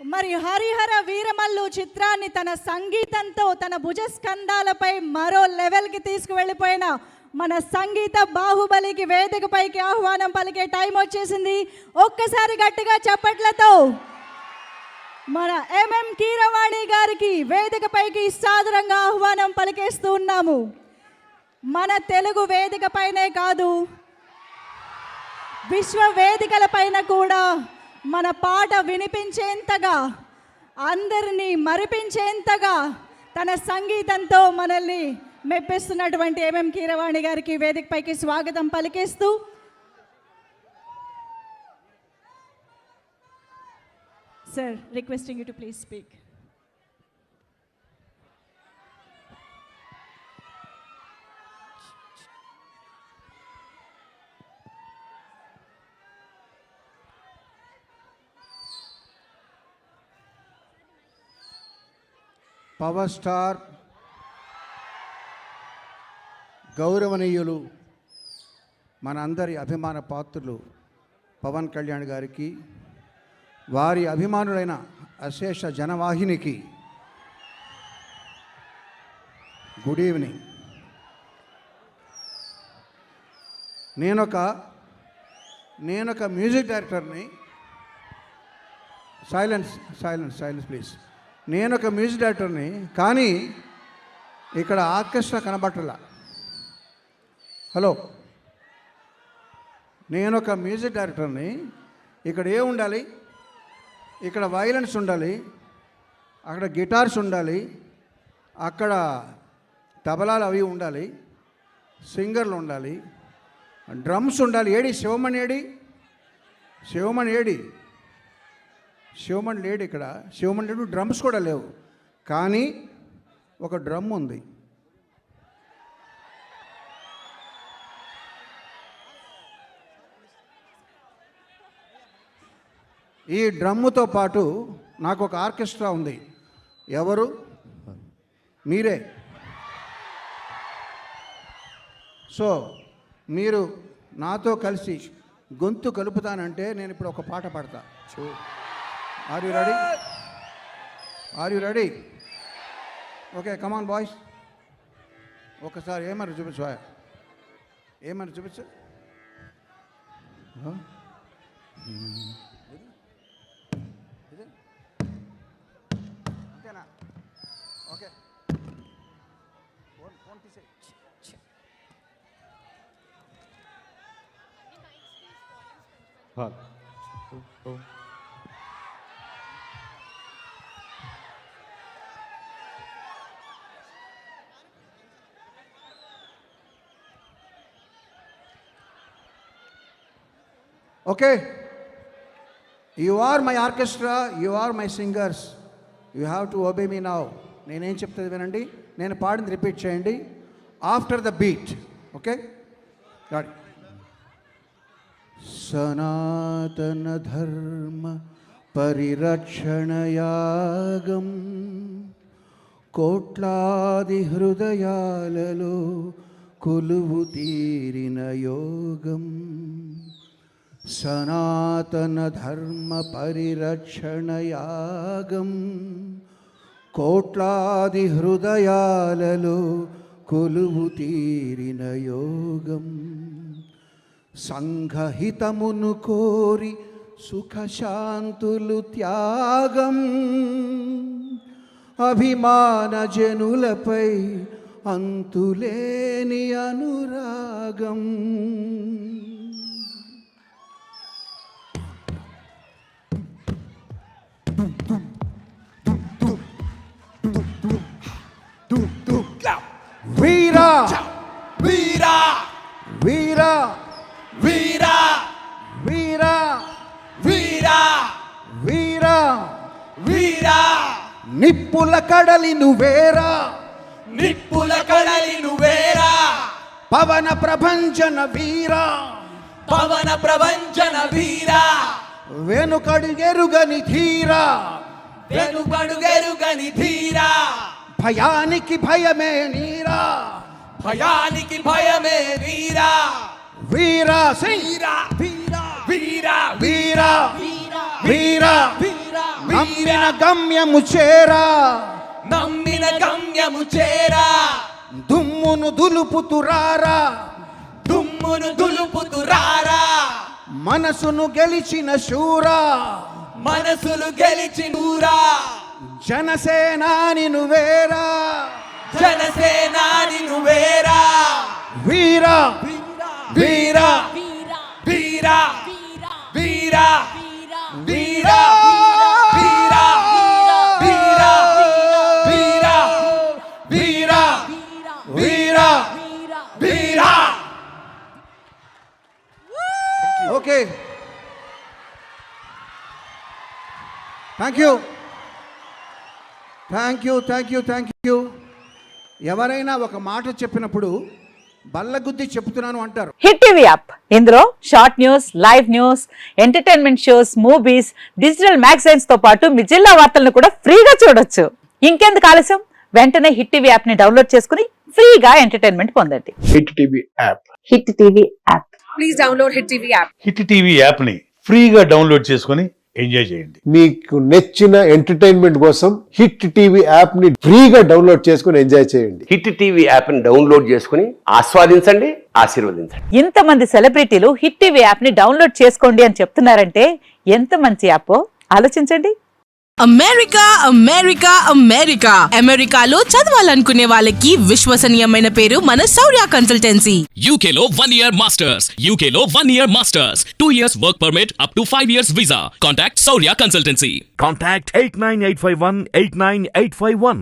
మరి హరిహర వీరమల్లు చిత్రాన్ని తన సంగీతంతో తన భుజస్కంధాలపై మరో లెవెల్కి తీసుకువెళ్ళిపోయిన మన సంగీత బాహుబలికి వేదికపైకి ఆహ్వానం పలికే టైం వచ్చేసింది. ఒక్కసారి గట్టిగా చప్పట్లతో మన ఎంఎం కీరవాణి గారికి వేదికపైకి సాదరంగా ఆహ్వానం పలికేస్తూ ఉన్నాము. మన తెలుగు వేదిక పైనే కాదు, విశ్వ వేదికల పైన కూడా మన పాట వినిపించేంతగా, అందరినీ మరిపించేంతగా తన సంగీతంతో మనల్ని మెప్పిస్తున్నటువంటి ఎంఎం కీరవాణి గారికి వేదికపైకి స్వాగతం పలికేస్తూ sir, requesting you to please speak. Power star గౌరవనీయులు మనందరి అభిమాన పాత్రులు పవన్ కళ్యాణ్ గారికి, వారి అభిమానులైన అశేష జనవాహినికి గుడ్ ఈవినింగ్. నేనొక మ్యూజిక్ డైరెక్టర్ని. Silence please. నేనొక మ్యూజిక్ డైరెక్టర్ని, కానీ ఇక్కడ ఆర్కెస్ట్రా కనబట్టలా. హలో, నేనొక మ్యూజిక్ డైరెక్టర్ని. ఇక్కడ ఉండాలి? ఇక్కడ వైలెన్స్ ఉండాలి, అక్కడ గిటార్స్ ఉండాలి, అక్కడ తబలాలు అవి ఉండాలి, సింగర్లు ఉండాలి, డ్రమ్స్ ఉండాలి. శివమణి లేడు ఇక్కడ. శివమణి లేడు, డ్రమ్స్ కూడా లేవు. కానీ ఒక డ్రమ్ ఉంది. ఈ డ్రమ్ముతో పాటు నాకు ఒక ఆర్కెస్ట్రా ఉంది. ఎవరు? మీరే. సో మీరు నాతో కలిసి గొంతు కలుపుతానంటే నేను ఇప్పుడు ఒక పాట పాడతా. Are you ready? Okay, come on boys. ఒకసారి ఏమన్నా చూపించు. అంతేనా? ఓకే, ఫోన్ తీసే. Okay, you are my orchestra, you are my singers, you have to obey me now. నేనేం చెప్తుంది వినండి, నేను పాడింది రిపీట్ చేయండి ఆఫ్టర్ ద బీట్. ఓకే, సనాతన ధర్మ పరిరక్షణయాగం కోట్లాది హృదయాలలో కొలువు తీరిన యోగం. సనాతన ధర్మ పరిరక్షణయాగం కోట్లాది హృదయాలలో కొలువు తీరిన యోగం. సంఘహితమును కోరి సుఖశాంతులు త్యాగం. అభిమాన జనులపై అంతులేని అనురాగం. వీరా వీరా వీరా వీరా వీరా వీరా వీరా వీరా నిప్పుల కడలి నువ్వేరా, నిప్పుల కడలి నువ్వేరా. పవన ప్రభంజన వీరా, పవన ప్రభంజన వీరా. వెనుకడుగెరుగని ధీరా, వెనుకడుగెరుగని ధీరా. భయానికి భయమే నీరా, భయానికి భయమే వీరా. వీరా సింగ్ వీరా వీరా వీరా వీరా వీరా వీరా నమ్మిన గమ్యము చేరా నమ్మిన గమ్యము చేరా దుమ్మును దులుపుతురారా దుమ్మును దులుపుతురారా మనసును గెలిచిన శూరా మనసులు గెలిచి నూరా జనసేనాని నువ్వేరా జనసేనాని నువ్వేరా వీరా వీరా వీరా వీరా వీరా వీరా వీరా వీరా వీరా వీరా వీరా ఓకే థ్యాంక్ యూ ఎవరైనా ఒక మాట చెప్పినప్పుడు బల్లగుద్ది చెప్తున్నాను అంటారు. హిట్ టీవీ యాప్ ఇందులో short news, live news, entertainment shows, movies, digital magazines తో పాటు మీ జిల్లా వార్తలను కూడా ఫ్రీగా చూడొచ్చు. ఇంకెందుకు ఆలస్యం, వెంటనే హిట్ టీవీ యాప్ ని డౌన్లోడ్ చేసుకుని ఫ్రీగా ఎంటర్టైన్మెంట్ పొందండి. Hit TV app. Hit TV app. Please download Hit TV app. Hit TV యాప్ని ఫ్రీగా డౌన్లోడ్ చేసుకొని ఎంజాయ్ చేయండి. మీకు నచ్చిన ఎంటర్టైన్మెంట్ కోసం హిట్ టీవీ యాప్ ని ఫ్రీగా డౌన్లోడ్ చేసుకుని ఎంజాయ్ చేయండి. హిట్ టీవీ యాప్ని డౌన్లోడ్ చేసుకుని ఆస్వాదించండి, ఆశీర్వదించండి. ఇంతమంది సెలబ్రిటీలు హిట్ టీవీ యాప్ ని డౌన్లోడ్ చేసుకోండి అని చెప్తున్నారంటే ఎంత మంచి యాప్ ఆలోచించండి. అమెరికా అమెరికా అమెరికా అమెరికాలో చదవాలనుకునే వాళ్ళకి విశ్వసనీయమైన పేరు మన శౌర్య కన్సల్టెన్సీ. UK లో 1 year masters. UK లో 1 year masters. 2 years work permit up to 5 years visa. Contact Saurya Consultancy. Contact 89851 89851.